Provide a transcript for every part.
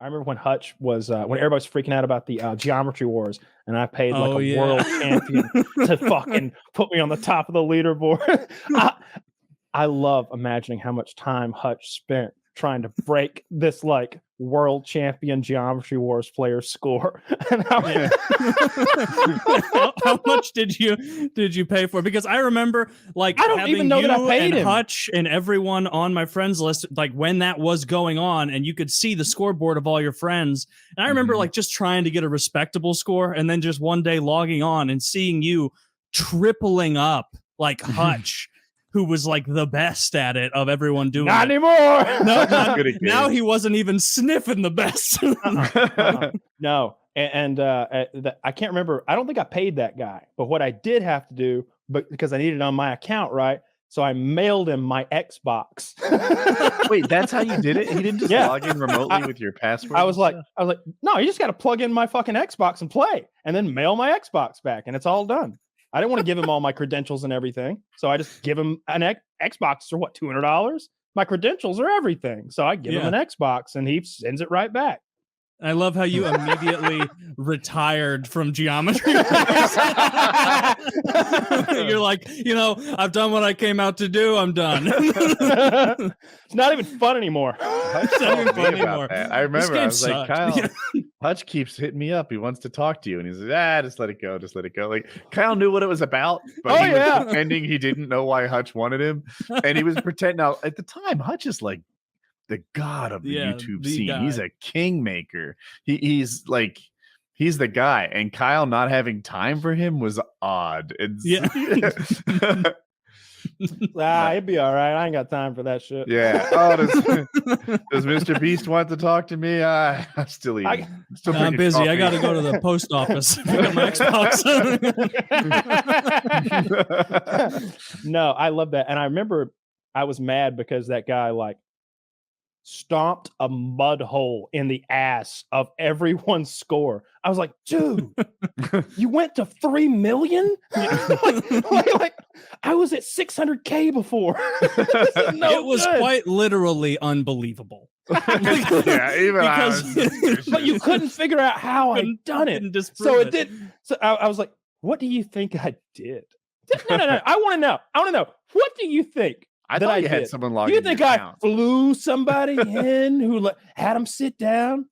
I remember when Hutch was when everybody's freaking out about the Geometry Wars, and I paid like a world champion to fucking put me on the top of the leaderboard. I love imagining how much time Hutch spent trying to break this like world champion Geometry Wars player score. And how much did you pay for it? Because I remember like I don't even know that I paid him. Hutch and everyone on my friends list, like when that was going on, and you could see the scoreboard of all your friends. And I remember like just trying to get a respectable score, and then just one day logging on and seeing you tripling up like Hutch. Who was like the best at it of everyone doing not it. Anymore. Now he wasn't even sniffing the best. No. And I can't remember. I don't think I paid that guy. But what I did have to do, because I needed it on my account, right? So I mailed him my Xbox. Wait, that's how you did it? He didn't just log in remotely with your password? I was like, no, you just got to plug in my fucking Xbox and play, and then mail my Xbox back, and it's all done. I didn't want to give him all my credentials and everything. So I just give him an Xbox for what, $200? My credentials are everything. So I give him an Xbox and he sends it right back. I love how you immediately retired from geometry. You're like, I've done what I came out to do. I'm done. It's not even fun anymore. It's not even fun anymore. I remember I was like, Kyle, Hutch keeps hitting me up. He wants to talk to you. And he's like, just let it go. Just let it go. Like Kyle knew what it was about, but he was pretending he didn't know why Hutch wanted him. And he was pretending. Now, at the time, Hutch is like the god of the YouTube scene. Guy. He's a kingmaker. He's the guy. And Kyle not having time for him was odd. It'd be all right. I ain't got time for that shit. Yeah. Oh, does Mr. Beast want to talk to me? I'm still eating. I'm busy. Coffee. I got to go to the post office. Pick up my Xbox. No, I love that. And I remember I was mad because that guy stomped a mud hole in the ass of everyone's score. I was like, dude, you went to 3 million? like I was at 600K before. It was quite literally unbelievable. But you couldn't figure out how I'd done it. So it did. So I was like, what do you think I did? No. I want to know. What do you think? I thought you had someone logged in. You think I flew somebody in who had them sit down?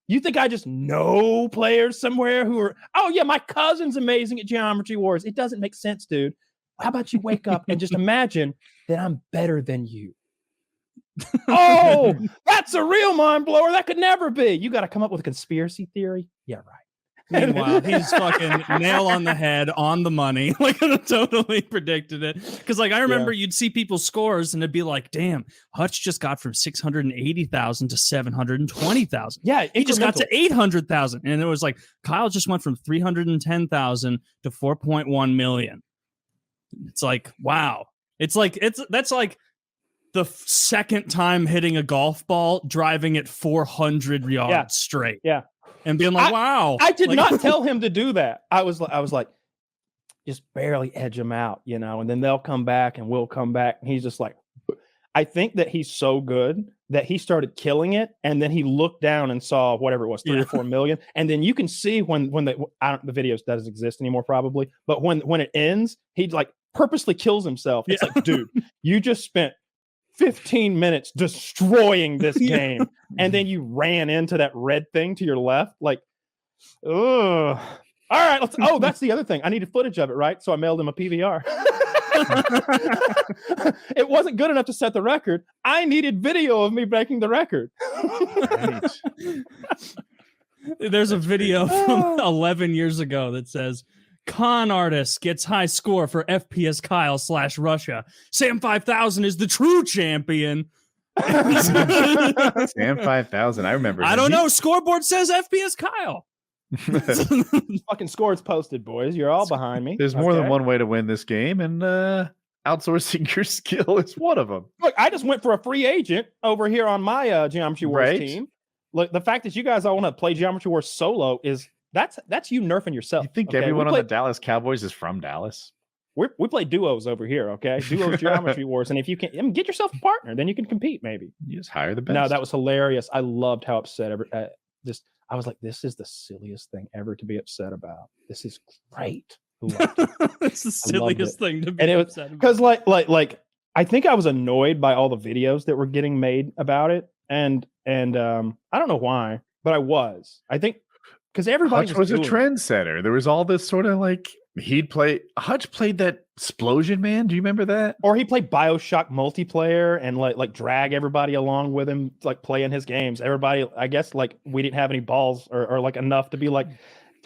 You think I just know players somewhere who are, my cousin's amazing at Geometry Wars. It doesn't make sense, dude. How about you wake up and just imagine that I'm better than you? Oh, that's a real mind blower. That could never be. You got to come up with a conspiracy theory. Yeah, right. Meanwhile, he's fucking nail on the head, on the money. Like, I totally predicted it. Because, I remember you'd see people's scores and it'd be like, damn, Hutch just got from 680,000 to 720,000. Yeah, he just got to 800,000. And it was like, Kyle just went from 310,000 to 4.1 million. It's like, wow. That's like the second time hitting a golf ball, driving it 400 yards straight. Yeah. And being like, wow. I did not tell him to do that. I was like, just barely edge them out, and then they'll come back and we'll come back. And he's just like, I think that he's so good that he started killing it. And then he looked down and saw whatever it was, 3 or 4 million. And then you can see when the videos doesn't exist anymore, probably. But when it ends, he purposely kills himself. It's like, dude, you just spent 15 minutes destroying this game, and then you ran into that red thing to your left. All right, that's the other thing. I needed footage of it, right? So I mailed him a PVR. It wasn't good enough to set the record. I needed video of me breaking the record. There's a video from 11 years ago that says, con artist gets high score for FPS Kyle /Russia. Sam 5000 is the true champion. Sam 5000. I remember. I don't know. Scoreboard says FPS Kyle. Fucking score's posted, boys. You're all behind me. There's more than one way to win this game, and outsourcing your skill is one of them. Look, I just went for a free agent over here on my Geometry Wars team. Look, the fact that you guys all want to play Geometry Wars solo is that's you nerfing yourself. You think everyone on the Dallas Cowboys is from Dallas? we play duos over here, okay? Duos Geometry Wars, and if you can get yourself a partner, then you can compete. Maybe you just hire the best. No, that was hilarious. I loved how upset I was like, this is the silliest thing ever to be upset about. This is great. It's the silliest thing to be upset about. Because like I think I was annoyed by all the videos that were getting made about it, and I don't know why, but I was. I think because everybody Hutch was a trendsetter. There was all this sort of like Hutch played that Explosion Man. Do you remember that? Or he played BioShock multiplayer and like drag everybody along with him, like playing his games. Everybody, I guess, like we didn't have any balls or like enough to be like,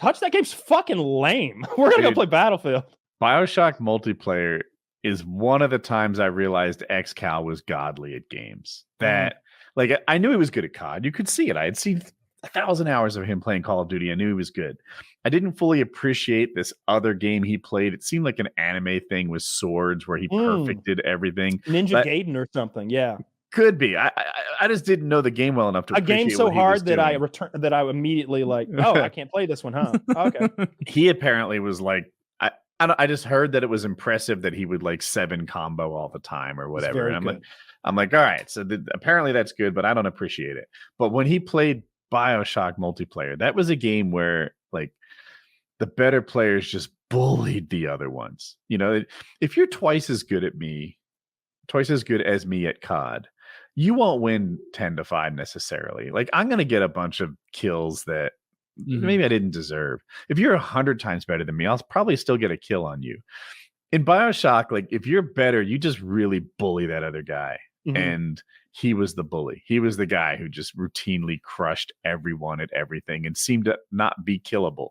Hutch, that game's fucking lame. We're gonna go play Battlefield. BioShock multiplayer is one of the times I realized XCal was godly at games. That like I knew he was good at COD. You could see it. I had seen 1,000 hours of him playing Call of Duty. I knew he was good. I didn't fully appreciate this other game he played. It seemed like an anime thing with swords where he perfected everything. Ninja Gaiden or something. Yeah. Could be. I just didn't know the game well enough to appreciate a game so hard that I immediately like, oh, I can't play this one, huh? Okay. He apparently was like, I just heard that it was impressive that he would like 7 combo all the time or whatever. And I'm like, all right, so apparently that's good, but I don't appreciate it. But when he played BioShock multiplayer, that was a game where like the better players just bullied the other ones. You know, if you're twice as good as me at COD, you won't win 10-5 necessarily. Like I'm going to get a bunch of kills that maybe I didn't deserve. If you're 100 times better than me, I'll probably still get a kill on you. In BioShock, like if you're better, you just really bully that other guy. And he was the bully. He was the guy who just routinely crushed everyone at everything and seemed to not be killable.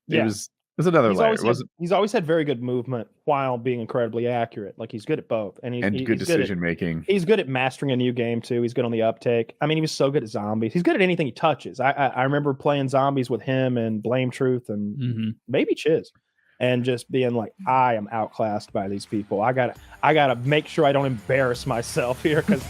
It was another layer. He's always had very good movement while being incredibly accurate. Like he's good at both, and good decision making. He's good at mastering a new game too. He's good on the uptake. I mean, he was so good at zombies. He's good at anything he touches. I remember playing zombies with him and Blame Truth and maybe Chiz, and just being like, I am outclassed by these people. I gotta make sure I don't embarrass myself here because